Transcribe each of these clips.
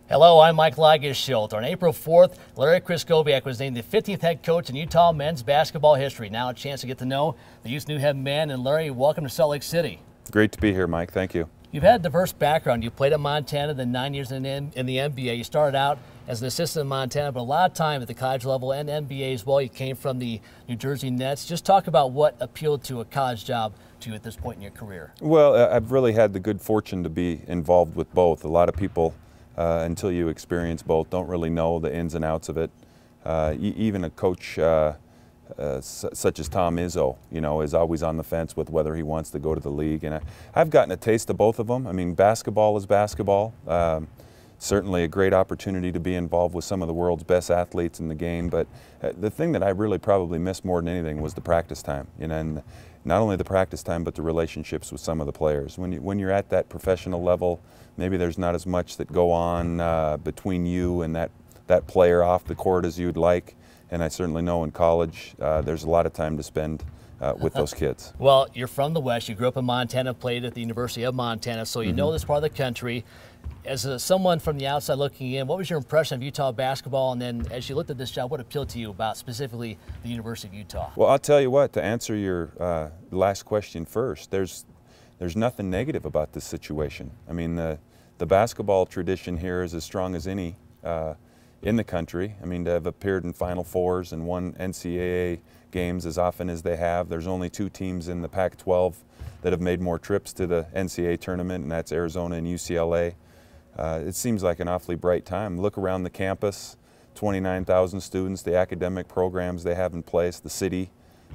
Hello, I'm Mike Lageschulte. On April 4th, Larry Krystkowiak was named the 15th head coach in Utah men's basketball history. Now a chance to get to know the Utes' new head man. And Larry, welcome to Salt Lake City. Great to be here, Mike. Thank you. You've had a diverse background. You played at Montana, then 9 years in the NBA. You started out as an assistant in Montana, but a lot of time at the college level and NBA as well. You came from the New Jersey Nets. Just talk about what appealed to a college job to you at this point in your career. Well, I've really had the good fortune to be involved with both. A lot of people, until you experience both, don't really know the ins and outs of it. Even a coach such as Tom Izzo, is always on the fence with whether he wants to go to the league. And I've gotten a taste of both of them. I mean, basketball is basketball. Certainly a great opportunity to be involved with some of the world's best athletes in the game. But the thing that I really probably missed more than anything was the practice time. And not only the practice time, but the relationships with some of the players. When you're at that professional level, maybe there's not as much that go on between you and that player off the court as you'd like. And I certainly know in college there's a lot of time to spend with those kids. Well, you're from the West. You grew up in Montana, played at the University of Montana, so you know this part of the country. As someone from the outside looking in, what was your impression of Utah basketball? And then as you looked at this job, what appealed to you about specifically the University of Utah? Well, I'll tell you what, to answer your last question first, there's nothing negative about this situation. I mean, the basketball tradition here is as strong as any in the country. I mean, to have appeared in Final Fours and won NCAA games as often as they have. There's only two teams in the Pac-12 that have made more trips to the NCAA tournament, and that's Arizona and UCLA. It seems like an awfully bright time. Look around the campus, 29,000 students, the academic programs they have in place, the city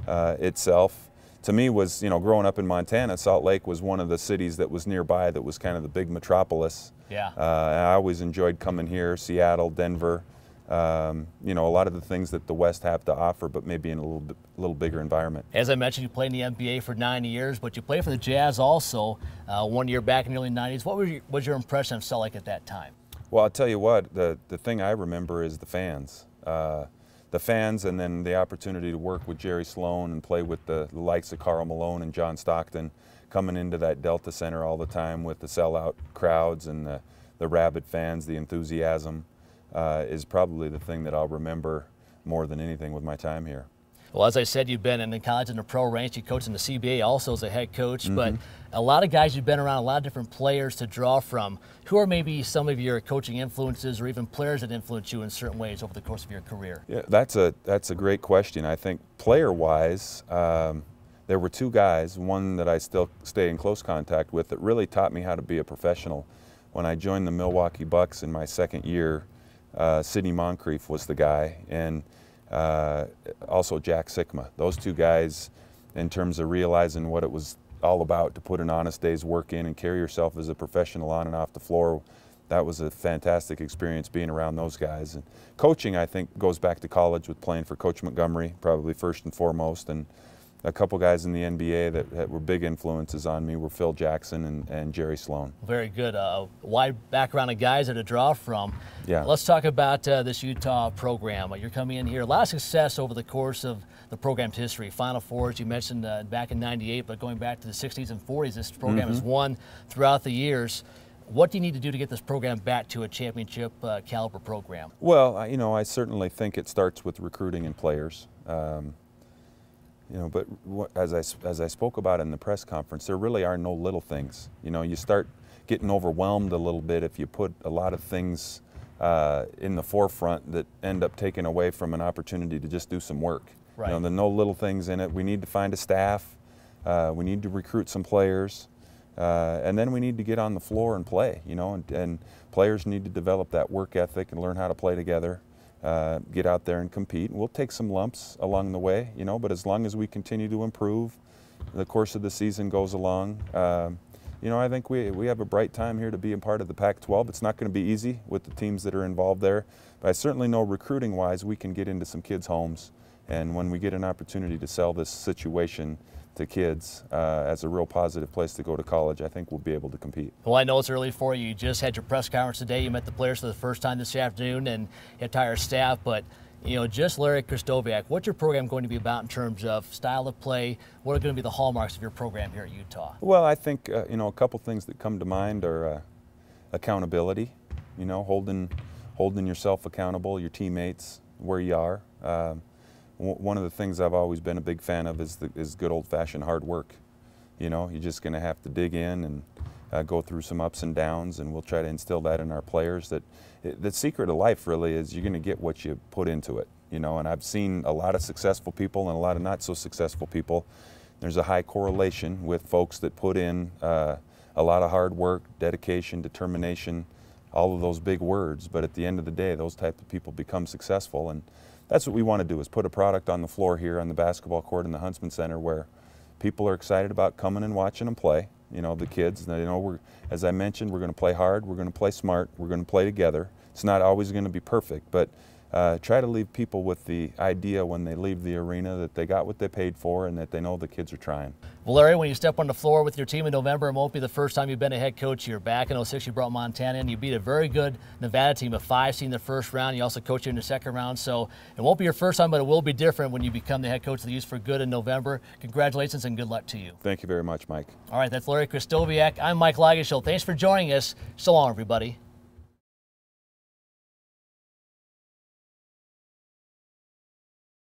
itself. To me was, growing up in Montana, Salt Lake was one of the cities that was nearby that was kind of the big metropolis. Yeah. I always enjoyed coming here, Seattle, Denver, a lot of the things that the West have to offer, but maybe in a little bigger environment. As I mentioned, you played in the NBA for 9 years, but you played for the Jazz also 1 year back in the early 90s. What was your impression of Salt Lake at that time? Well, I'll tell you what, the thing I remember is the fans. The fans, and then the opportunity to work with Jerry Sloan and play with the likes of Karl Malone and John Stockton, coming into that Delta Center all the time with the sellout crowds and the rabid fans, the enthusiasm, is probably the thing that I'll remember more than anything with my time here. Well, as I said, you've been in the college and the pro ranks. You coached in the CBA also as a head coach, but a lot of guys you've been around, a lot of different players to draw from. Who are maybe some of your coaching influences or even players that influence you in certain ways over the course of your career? Yeah, that's a great question. I think player-wise, there were two guys, one that I still stay in close contact with, that really taught me how to be a professional. When I joined the Milwaukee Bucks in my second year, Sidney Moncrief was the guy, and also Jack Sikma. Those two guys, in terms of realizing what it was all about to put an honest day's work in and carry yourself as a professional on and off the floor, that was a fantastic experience being around those guys. And coaching, I think, goes back to college with playing for Coach Montgomery, probably first and foremost, and a couple guys in the NBA that were big influences on me were Phil Jackson and Jerry Sloan. Very good. A wide background of guys to draw from. Yeah. Let's talk about this Utah program. You're coming in here. A lot of success over the course of the program's history. Final Fours, you mentioned back in '98, but going back to the 60s and 40s, this program has won throughout the years. What do you need to do to get this program back to a championship caliber program? Well, I certainly think it starts with recruiting and players. But as I spoke about in the press conference, there really are no little things. You start getting overwhelmed a little bit if you put a lot of things in the forefront that end up taking away from an opportunity to just do some work. Right. There are no little things in it. We need to find a staff. We need to recruit some players. And then we need to get on the floor and play, and players need to develop that work ethic and learn how to play together. Get out there and compete. We'll take some lumps along the way, but as long as we continue to improve, the course of the season goes along, I think we have a bright time here to be a part of the Pac-12. It's not going to be easy with the teams that are involved there, but I certainly know recruiting-wise we can get into some kids' homes, and when we get an opportunity to sell this situation to kids as a real positive place to go to college, I think we'll be able to compete. Well, I know it's early for you. You just had your press conference today. You met the players for the first time this afternoon and your entire staff, but just Larry Krystkowiak, what's your program going to be about in terms of style of play? What are going to be the hallmarks of your program here at Utah? Well, I think, a couple things that come to mind are accountability. you know, holding yourself accountable, your teammates, where you are. One of the things I've always been a big fan of is good old-fashioned hard work. You know, you're just going to have to dig in and go through some ups and downs, and we'll try to instill that in our players. That the secret of life really is you're going to get what you put into it. You know, and I've seen a lot of successful people and a lot of not so successful people. There's a high correlation with folks that put in a lot of hard work, dedication, determination, all of those big words. But at the end of the day, those type of people become successful, and that's what we want to do, is put a product on the floor here on the basketball court in the Huntsman Center where people are excited about coming and watching them play. You know, the kids, you know, as I mentioned, we're going to play hard, we're going to play smart, we're going to play together. It's not always going to be perfect, but try to leave people with the idea when they leave the arena that they got what they paid for and that they know the kids are trying. Well, Larry, when you step on the floor with your team in November, it won't be the first time you've been a head coach. You're back in 06, you brought Montana in. You beat a very good Nevada team, a 5 seed in the first round. You also coached in the second round. So it won't be your first time, but it will be different when you become the head coach of the Youth for Good in November. Congratulations and good luck to you. Thank you very much, Mike. All right, that's Larry Krystkowiak. I'm Mike Lageschulte. Thanks for joining us. So long, everybody.